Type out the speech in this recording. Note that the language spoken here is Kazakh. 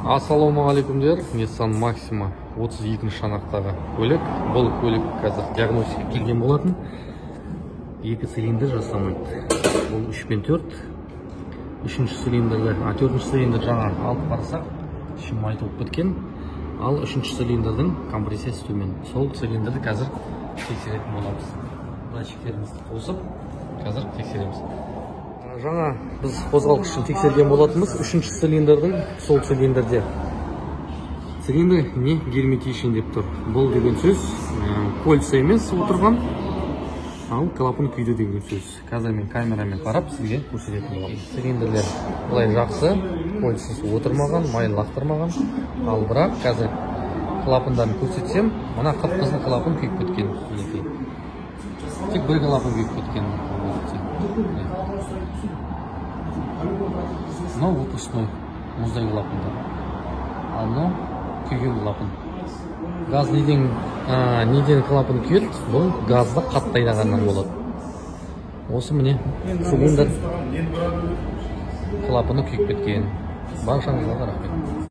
Ассалаумағалейкумдер. Nissan Maxima 32 шанақтағы көлік. Бұл көлік қазір диагностика келген болатын. 2 цилиндр жасамайды. Бұл 3 пен 4. 3-ші цилиндрді, 4-ші цилиндр жаңа алып барсақ, ішім айтылып біткен. Ал 3-ші цилиндрдің компрессиясы төмен. Сол цилиндрді қазір тексеретін боламыз. Датчиктерімізді қосып, қазір тексереміз. Жаңа біз қозғалтқышын тексерген болатынбыз. 3-ші цилиндрдің сол цилиндрде. Цилиндр не герметичен деп тұр. Бұл деген сөз кольца емес отырған, ал клапан күйді деген сөз. Қазір мен камерамен қарап сізге көрсететін боламын. Цилиндрлер бұлай жақсы, кольцасы отырмаған, майлы лақтырмаған. Ал бірақ қазір клапандарын көрсетсем, мына қып-қызыл клапан күйіп кеткен. Тек бір клапан күйіп кеткен. Мынау выпускной мұздай клапандар. Ал мынау күйген клапан. Газ неден клапан күйеді? Бұл газды қаттайдағаннан болады. Осы міне цилиндр клапаны күйіп кеткен. Баршаңызға рахмет.